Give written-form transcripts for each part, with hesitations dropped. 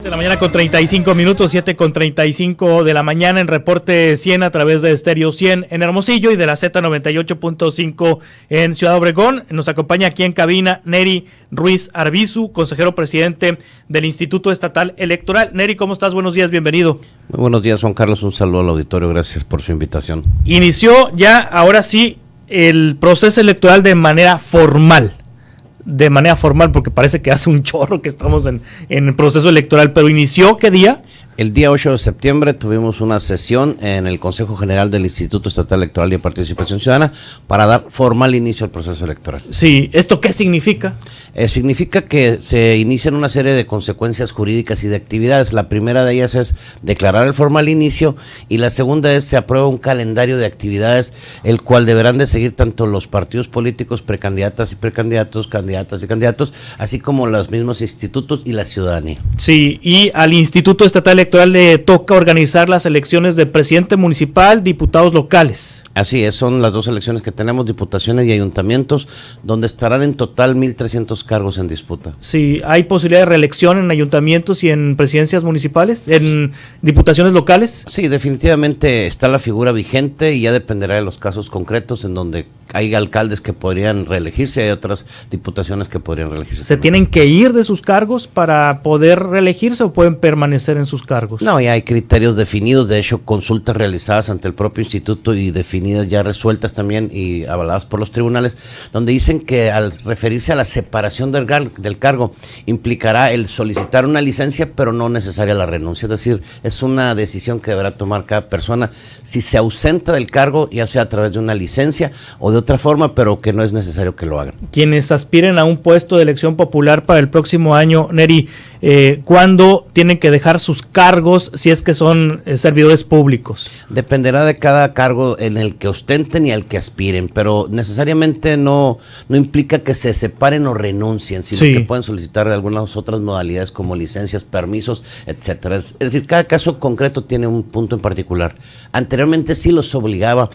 De la mañana con 35 minutos, 7:35 de la mañana en Reporte 100 a través de Estéreo 100 en Hermosillo y de la Z98.5 en Ciudad Obregón. Nos acompaña aquí en cabina Neri Ruiz Arbizu, consejero presidente del Instituto Estatal Electoral. Neri, ¿cómo estás? Buenos días, bienvenido. Muy buenos días, Juan Carlos, un saludo al auditorio, gracias por su invitación. Inició ya, ahora sí, el proceso electoral de manera formal, porque parece que hace un chorro que estamos en el proceso electoral, pero inició, ¿qué día? El día 8 de septiembre tuvimos una sesión en el Consejo General del Instituto Estatal Electoral y de Participación Ciudadana para dar formal inicio al proceso electoral. Sí, ¿esto qué significa? Significa que se inician una serie de consecuencias jurídicas y de actividades. La primera de ellas es declarar el formal inicio y la segunda es se aprueba un calendario de actividades el cual deberán de seguir tanto los partidos políticos, precandidatas y precandidatos, candidatas y candidatos, así como los mismos institutos y la ciudadanía. Sí, y al Instituto Estatal Electoral le toca organizar las elecciones de presidente municipal, diputados locales. Así es, son las dos elecciones que tenemos, diputaciones y ayuntamientos, donde estarán en total 1,300 cargos en disputa. Sí, ¿hay posibilidad de reelección en ayuntamientos y en presidencias municipales, en diputaciones locales? Sí, definitivamente está la figura vigente y ya dependerá de los casos concretos en donde hay alcaldes que podrían reelegirse, hay otras diputaciones que podrían reelegirse. ¿Se tienen que ir de sus cargos para poder reelegirse o pueden permanecer en sus cargos? No, ya hay criterios definidos, de hecho consultas realizadas ante el propio instituto y definidas ya resueltas también y avaladas por los tribunales, donde dicen que al referirse a la separación del cargo implicará el solicitar una licencia pero no necesaria la renuncia, es decir, es una decisión que deberá tomar cada persona si se ausenta del cargo, ya sea a través de una licencia o de otra forma, pero que no es necesario que lo hagan. Quienes aspiren a un puesto de elección popular para el próximo año, Neri, ¿cuándo tienen que dejar sus cargos si es que son servidores públicos? Dependerá de cada cargo en el que ostenten y al que aspiren, pero necesariamente no implica que se separen o renuncien, sino sí, que pueden solicitar de algunas otras modalidades como licencias, permisos, etcétera. Es decir, cada caso concreto tiene un punto en particular. Anteriormente sí los obligaba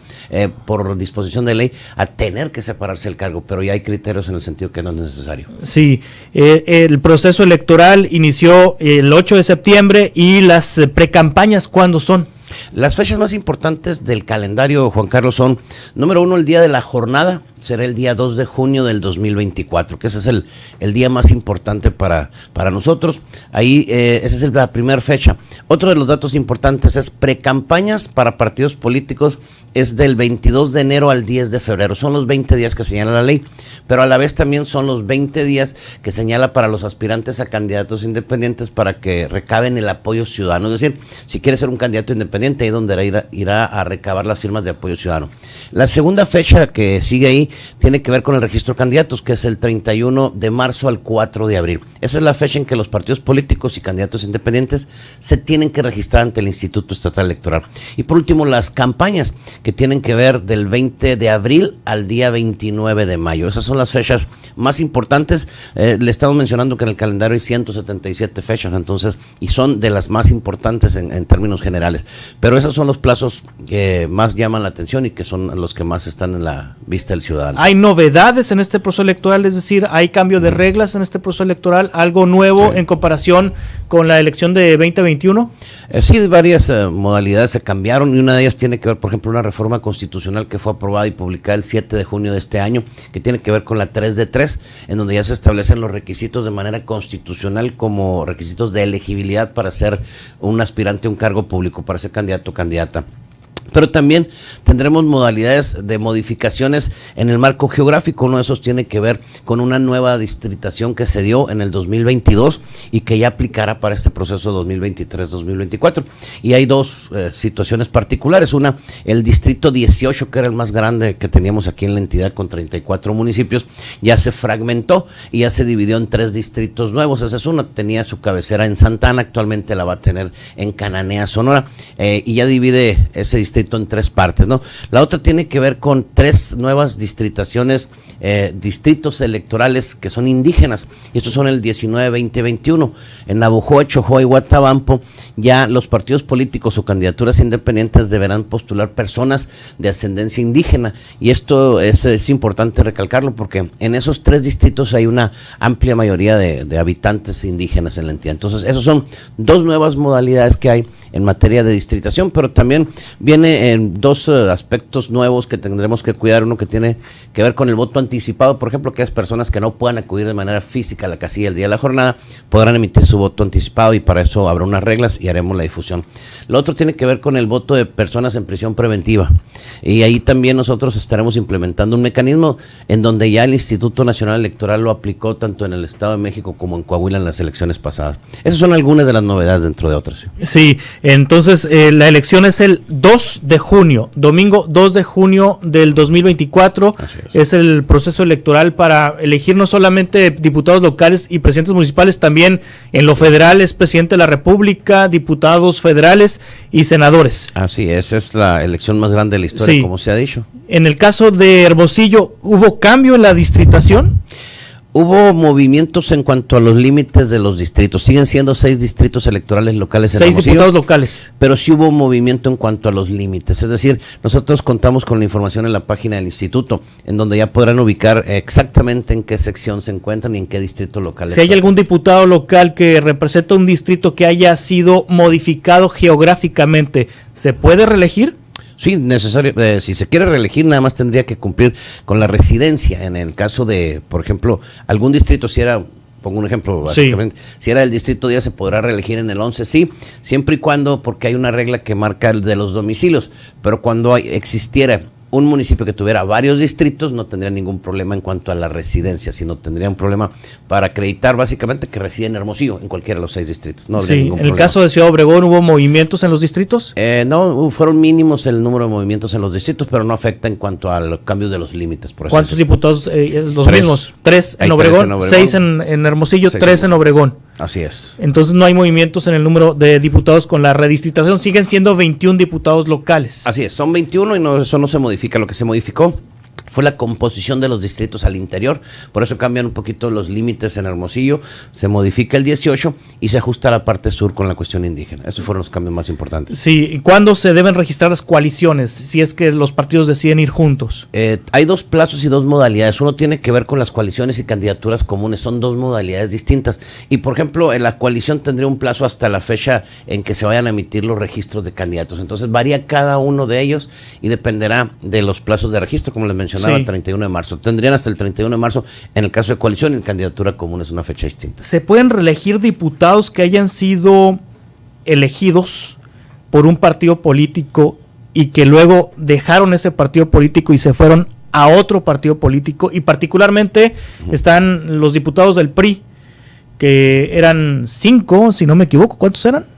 por disposición de ley a tener que separarse del cargo, pero ya hay criterios en el sentido que no es necesario. Sí, el proceso electoral inició el 8 de septiembre y las precampañas, ¿cuándo son? Las fechas más importantes del calendario, Juan Carlos, son, número 1, el día de la jornada, será el día 2 de junio del 2024, que ese es el día más importante para nosotros. Ahí, esa es la primera fecha. Otro de los datos importantes es precampañas para partidos políticos, es del 22 de enero al 10 de febrero. Son los 20 días que señala la ley, pero a la vez también son los 20 días que señala para los aspirantes a candidatos independientes para que recaben el apoyo ciudadano. Es decir, si quiere ser un candidato independiente, ahí donde irá a recabar las firmas de apoyo ciudadano. La segunda fecha que sigue ahí tiene que ver con el registro de candidatos, que es el 31 de marzo al 4 de abril. Esa es la fecha en que los partidos políticos y candidatos independientes se tienen que registrar ante el Instituto Estatal Electoral. Y por último, las campañas, que tienen que ver del 20 de abril al día 29 de mayo. Esas son las fechas más importantes. Le estamos mencionando que en el calendario hay 177 fechas, entonces, y son de las más importantes en términos generales. Pero esos son los plazos que más llaman la atención y que son los que más están en la vista del ciudadano. ¿Hay novedades en este proceso electoral? Es decir, ¿hay cambio de reglas en este proceso electoral? ¿Algo nuevo en comparación con la elección de 2021? Sí, varias modalidades se cambiaron y una de ellas tiene que ver, por ejemplo, una reforma constitucional que fue aprobada y publicada el 7 de junio de este año, que tiene que ver con la 3 de 3, en donde ya se establecen los requisitos de manera constitucional como requisitos de elegibilidad para ser un aspirante a un cargo público, para ser candidato o candidata. Pero también tendremos modalidades de modificaciones en el marco geográfico. Uno de esos tiene que ver con una nueva distritación que se dio en el 2022 y que ya aplicará para este proceso 2023-2024. Y hay dos situaciones particulares. Una, el distrito 18, que era el más grande que teníamos aquí en la entidad con 34 municipios, ya se fragmentó y ya se dividió en 3 distritos nuevos. Esa es una, tenía su cabecera en Santana, actualmente la va a tener en Cananea, Sonora, y ya divide ese distrito distrito en 3 partes, ¿no? La otra tiene que ver con 3 nuevas distritaciones, distritos electorales que son indígenas, y estos son el 19, 20, 21. En Navojoa, Chojoa y Guatabampo, ya los partidos políticos o candidaturas independientes deberán postular personas de ascendencia indígena, y esto es importante recalcarlo porque en esos 3 distritos hay una amplia mayoría de habitantes indígenas en la entidad. Entonces, esos son 2 nuevas modalidades que hay en materia de distritación, pero también viene en 2 aspectos nuevos que tendremos que cuidar. Uno que tiene que ver con el voto anticipado, por ejemplo, que las personas que no puedan acudir de manera física a la casilla el día de la jornada podrán emitir su voto anticipado, y para eso habrá unas reglas y haremos la difusión. Lo otro tiene que ver con el voto de personas en prisión preventiva, y ahí también nosotros estaremos implementando un mecanismo en donde ya el Instituto Nacional Electoral lo aplicó tanto en el Estado de México como en Coahuila en las elecciones pasadas. Esas son algunas de las novedades dentro de otras. Sí, entonces la elección es el 2 de junio, domingo 2 de junio del 2024. Es el proceso electoral para elegir no solamente diputados locales y presidentes municipales, también en lo federal es presidente de la República, diputados federales y senadores. Así es, es la elección más grande de la historia, sí, como se ha dicho. En el caso de Hermosillo, ¿hubo cambio en la distritación? Hubo movimientos en cuanto a los límites de los distritos. Siguen siendo 6 distritos electorales locales en 6 Hermosillo, diputados locales. pero sí hubo movimiento en cuanto a los límites. Es decir, nosotros contamos con la información en la página del instituto, en donde ya podrán ubicar exactamente en qué sección se encuentran y en qué distrito local. Si hay algún diputado local que representa un distrito que haya sido modificado geográficamente, ¿se puede reelegir? Sí, necesario. Si se quiere reelegir, nada más tendría que cumplir con la residencia. En el caso de, por ejemplo, algún distrito, si era, pongo un ejemplo, básicamente, sí, si era el distrito 10, se podrá reelegir en el 11, sí, siempre y cuando, porque hay una regla que marca el de los domicilios, pero cuando existiera un municipio que tuviera varios distritos, no tendría ningún problema en cuanto a la residencia, sino tendría un problema para acreditar básicamente que reside en Hermosillo, en cualquiera de los 6 distritos. No habría ningún problema. ¿En el caso de Ciudad Obregón hubo movimientos en los distritos? No, fueron mínimos el número de movimientos en los distritos, pero no afecta en cuanto al cambio de los límites. Por ¿Cuántos diputados? Los mismos. 3 en Obregón, 6 en Hermosillo, 3 en Obregón. Así es. Entonces no hay movimientos en el número de diputados con la redistritación, siguen siendo 21 diputados locales. Así es, son 21 y eso no se modifica. Lo que se modificó fue la composición de los distritos al interior, por eso cambian un poquito los límites en Hermosillo, se modifica el 18 y se ajusta a la parte sur con la cuestión indígena. Esos fueron los cambios más importantes. Sí, ¿y cuándo se deben registrar las coaliciones, si es que los partidos deciden ir juntos? Hay 2 plazos y 2 modalidades. Uno tiene que ver con las coaliciones y candidaturas comunes, son 2 modalidades distintas. Y por ejemplo, en la coalición tendría un plazo hasta la fecha en que se vayan a emitir los registros de candidatos. Entonces varía cada uno de ellos y dependerá de los plazos de registro, como les mencionaba, sí, 31 de marzo. Tendrían hasta el 31 de marzo en el caso de coalición, y en candidatura común es una fecha distinta. ¿Se pueden reelegir diputados que hayan sido elegidos por un partido político y que luego dejaron ese partido político y se fueron a otro partido político? Y particularmente están los diputados del PRI, que eran 5, si no me equivoco. ¿Cuántos eran?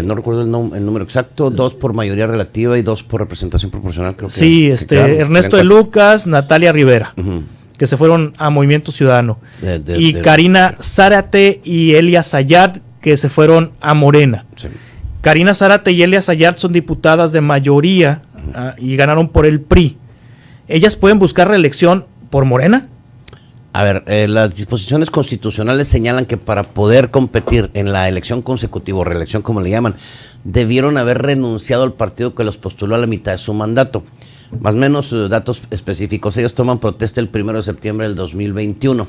No recuerdo el número exacto, 2 por mayoría relativa y 2 por representación proporcional, creo que. Sí, Ernesto de Lucas, Natalia Rivera, que se fueron a Movimiento Ciudadano, y Karina Zárate y Elia Sayad, que se fueron a Morena. Sí. Karina Zárate y Elia Sayad son diputadas de mayoría y ganaron por el PRI. ¿Ellas pueden buscar reelección por Morena? A ver, las disposiciones constitucionales señalan que para poder competir en la elección consecutiva o reelección, como le llaman, debieron haber renunciado al partido que los postuló a la mitad de su mandato. Más o menos datos específicos. Ellos toman protesta el 1 de septiembre del 2021.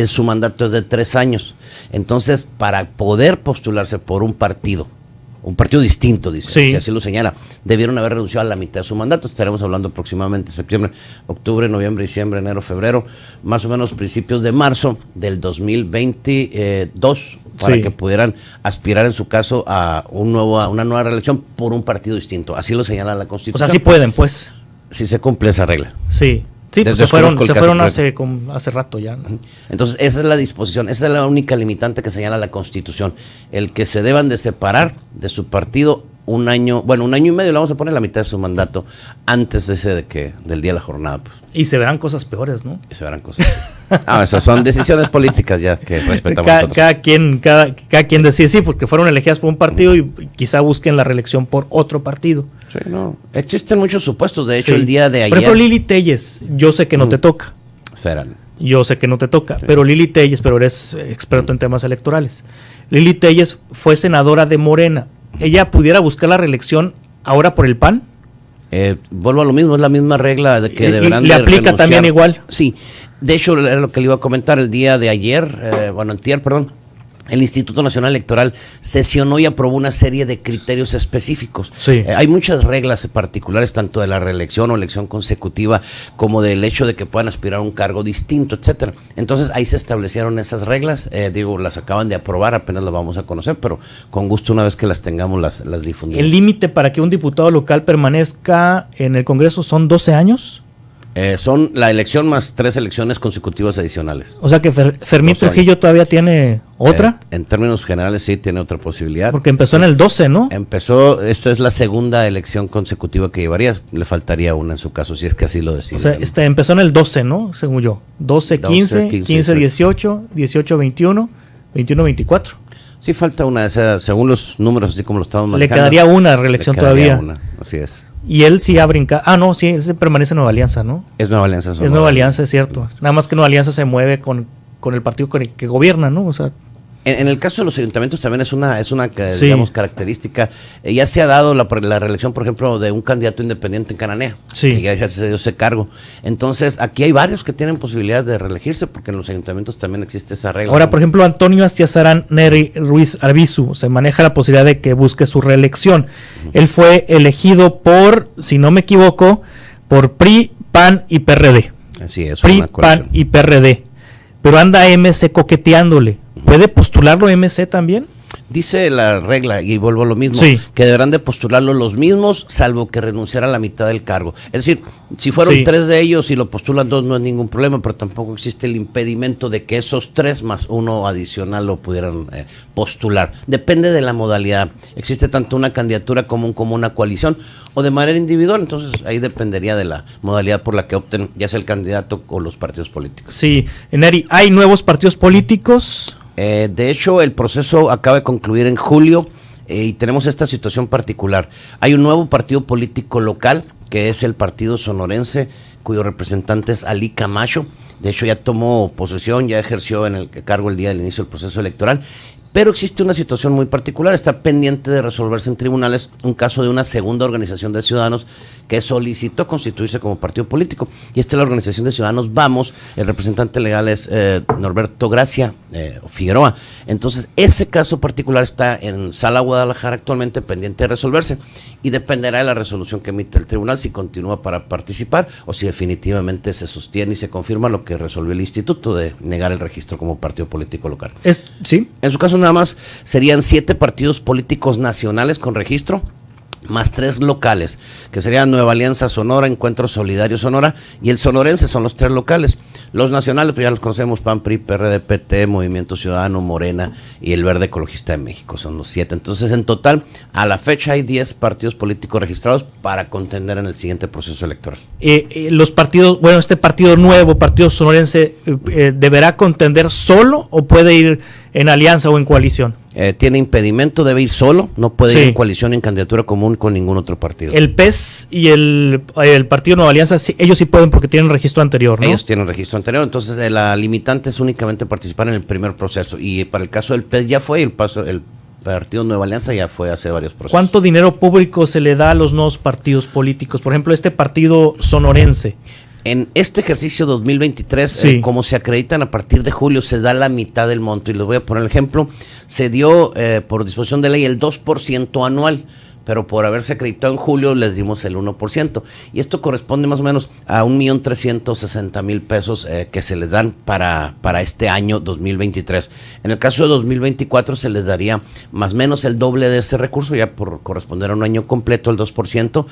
Su mandato es de 3 años. Entonces, para poder postularse por un partido distinto, dice, sí, si así lo señala, debieron haber renunciado a la mitad de su mandato. Estaremos hablando aproximadamente septiembre, octubre, noviembre, diciembre, enero, febrero, más o menos principios de marzo del 2022, para sí, que pudieran aspirar en su caso a una nueva reelección por un partido distinto. Así lo señala la Constitución. O sea, sí pueden, pues. Si se cumple esa regla. Sí. Sí, pues se fueron hace rato ya, ¿no? Entonces, esa es la disposición, esa es la única limitante que señala la Constitución, el que se deban de separar de su partido un año y medio, le vamos a poner la mitad de su mandato antes del día de la jornada. Pues. Y se verán cosas peores, ¿no? Y se verán cosas. Esas son decisiones políticas ya que respetamos nosotros. Cada quien decide, sí, porque fueron elegidas por un partido y quizá busquen la reelección por otro partido. Sí, no. Existen muchos supuestos. De hecho, el día de ayer. Por ejemplo, Lili Telles, yo sé que no te toca. Federal. Yo sé que no te toca, sí. Pero Lili Telles, pero eres experto en temas electorales. Lili Telles fue senadora de Morena. ¿Ella pudiera buscar la reelección ahora por el PAN? Vuelvo a lo mismo, es la misma regla de que deberán ¿Le aplica renunciar también igual? Sí, de hecho era lo que le iba a comentar el día de ayer, antier, perdón. El Instituto Nacional Electoral sesionó y aprobó una serie de criterios específicos. Sí. Hay muchas reglas particulares, tanto de la reelección o elección consecutiva, como del hecho de que puedan aspirar a un cargo distinto, etcétera. Entonces ahí se establecieron esas reglas, las acaban de aprobar, apenas las vamos a conocer, pero con gusto una vez que las tengamos las difundimos. ¿El límite para que un diputado local permanezca en el Congreso son 12 años? Son la elección más 3 elecciones consecutivas adicionales. O sea que Fermín Trujillo todavía tiene otra. En términos generales sí tiene otra posibilidad. Porque empezó en el 12, ¿no? Esta es la segunda elección consecutiva que llevaría. Le faltaría una en su caso, si es que así lo decide. O sea, empezó en el 12, ¿no? Según yo. 12, 15, 15, 18, 18, 21, 21, 24. Sí falta una, según los números, así como lo estamos manejando. Le quedaría una reelección todavía. Así es. Y él sí ha brincado. Sí, él permanece en Nueva Alianza, ¿no? Es Nueva Alianza. Es Nueva Alianza, es cierto. Nada más que Nueva Alianza se mueve con el partido con el que gobierna, ¿no? O sea, en el caso de los ayuntamientos también es una sí, digamos, característica. Ya se ha dado la reelección, por ejemplo, de un candidato independiente en Cananea. Sí. Que ya se dio ese cargo. Entonces, aquí hay varios que tienen posibilidad de reelegirse, porque en los ayuntamientos también existe esa regla. Ahora, por ejemplo, Antonio Astiazarán Neri Ruiz Arbizu, se maneja la posibilidad de que busque su reelección. Él fue elegido por, si no me equivoco, por PRI, PAN y PRD. Así es. PRI, PAN y PRD. Pero anda MC coqueteándole. ¿Puede postularlo MC también? Dice la regla, y vuelvo a lo mismo, sí, que deberán de postularlo los mismos, salvo que renunciara a la mitad del cargo. Es decir, si fueron 3 de ellos y lo postulan 2, no es ningún problema, pero tampoco existe el impedimento de que esos 3 más 1 adicional lo pudieran postular. Depende de la modalidad. Existe tanto una candidatura común como una coalición, o de manera individual, entonces ahí dependería de la modalidad por la que opten, ya sea el candidato o los partidos políticos. Sí, Neri, ¿hay nuevos partidos políticos? De hecho, el proceso acaba de concluir en julio y tenemos esta situación particular. Hay un nuevo partido político local, que es el Partido Sonorense, cuyo representante es Ali Camacho. De hecho, ya tomó posesión, ya ejerció en el cargo el día del inicio del proceso electoral. Pero existe una situación muy particular, está pendiente de resolverse en tribunales un caso de una segunda organización de ciudadanos que solicitó constituirse como partido político. Y esta es la organización de ciudadanos Vamos, el representante legal es Norberto Gracia Figueroa. Entonces, ese caso particular está en Sala Guadalajara actualmente pendiente de resolverse y dependerá de la resolución que emite el tribunal si continúa para participar o si definitivamente se sostiene y se confirma lo que resolvió el instituto de negar el registro como partido político local. ¿Sí? En su caso nada más serían 7 partidos políticos nacionales con registro, más 3 locales, que serían Nueva Alianza Sonora, Encuentro Solidario Sonora y el Sonorense, son los 3 locales. Los nacionales, pues ya los conocemos, PAN, PRI, PRD, PT, Movimiento Ciudadano, Morena y el Verde Ecologista de México, son los 7. Entonces, en total, a la fecha hay 10 partidos políticos registrados para contender en el siguiente proceso electoral. Los partidos, este partido nuevo, Partido Sonorense, ¿deberá contender solo o puede ir en alianza o en coalición? Tiene impedimento, debe ir solo, no puede ir en coalición en candidatura común con ningún otro partido. El PES y el Partido Nueva Alianza, ellos sí pueden porque tienen registro anterior, ¿no? Ellos tienen registro anterior, entonces la limitante es únicamente participar en el primer proceso. Y para el caso del PES ya fue, el Partido Nueva Alianza ya fue hace varios procesos. ¿Cuánto dinero público se le da a los nuevos partidos políticos? Por ejemplo, este partido sonorense. En este ejercicio 2023, como se acreditan a partir de julio, se da la mitad del monto. Y les voy a poner el ejemplo. Se dio por disposición de ley el 2% anual, pero por haberse acreditado en julio les dimos el 1%. Y esto corresponde más o menos a 1,360,000 pesos que se les dan para este año 2023. En el caso de 2024 se les daría más o menos el doble de ese recurso, ya por corresponder a un año completo, el 2%,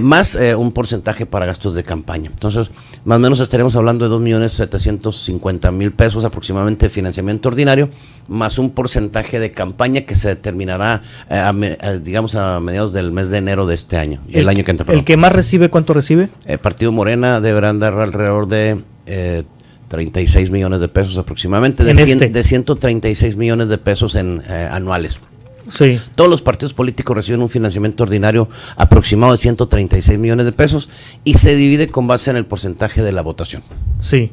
más un porcentaje para gastos de campaña. Entonces, más o menos estaremos hablando de 2,750,000 pesos aproximadamente de financiamiento ordinario, más un porcentaje de campaña que se determinará, digamos, a medida mediados del mes de enero de este año, el año que entra. ¿El que más recibe, cuánto recibe? El Partido Morena deberá andar alrededor de 36 millones de pesos aproximadamente, de 136 millones de pesos anuales. Sí. Todos los partidos políticos reciben un financiamiento ordinario aproximado de 136 millones de pesos y se divide con base en el porcentaje de la votación. Sí.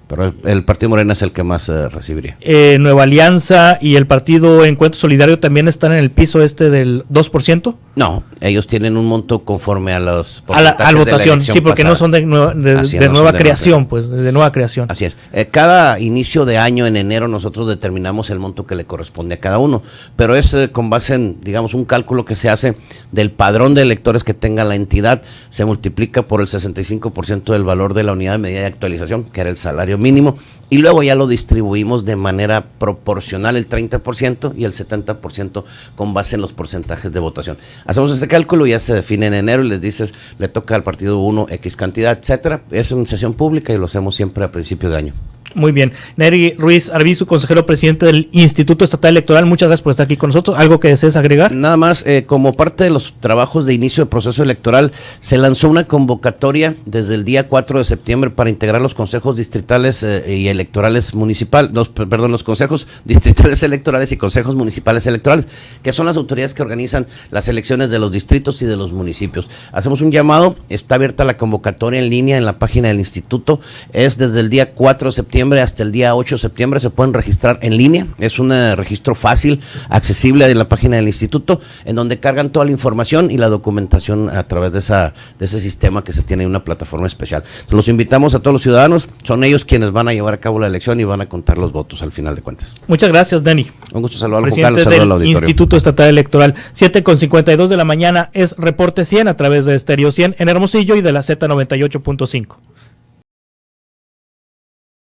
Pero el Partido Morena es el que más recibiría. ¿Nueva Alianza y el Partido Encuentro Solidario también están en el piso del 2%? No, ellos tienen un monto conforme a los a la votación, sí, porque pasada. No son de nueva creación, pues, de nueva creación. Así es. Cada inicio de año, en enero, nosotros determinamos el monto que le corresponde a cada uno, pero es con base en, digamos, un cálculo que se hace del padrón de electores que tenga la entidad, se multiplica por el 65% del valor de la unidad de medida de actualización, que era el salario mínimo, y luego ya lo distribuimos de manera proporcional, el 30% y el 70% con base en los porcentajes de votación. Hacemos ese cálculo, ya se define en enero y les dices, le toca al partido 1 X cantidad, etcétera. Es una sesión pública y lo hacemos siempre a principio de año. Muy bien. Nery Ruiz Arbizu, consejero presidente del Instituto Estatal Electoral, muchas gracias por estar aquí con nosotros. ¿Algo que desees agregar? Nada más, como parte de los trabajos de inicio de proceso electoral, se lanzó una convocatoria desde el día 4 de septiembre para integrar los consejos distritales y electorales municipales, los consejos distritales electorales y consejos municipales electorales, que son las autoridades que organizan las elecciones de los distritos y de los municipios. Hacemos un llamado, está abierta la convocatoria en línea en la página del instituto, es desde el día 4 de septiembre hasta el día 8 de septiembre, se pueden registrar en línea, es un registro fácil, accesible en la página del instituto, en donde cargan toda la información y la documentación a través de ese sistema que se tiene en una plataforma especial. Entonces, los invitamos a todos los ciudadanos, son ellos quienes van a llevar a cabo la elección y van a contar los votos al final de cuentas. Muchas gracias, Dani. Un gusto saludar al presidente del Instituto Estatal Electoral. 7:52 de la mañana es Reporte 100 a través de Estéreo 100 en Hermosillo y de la Z98.5.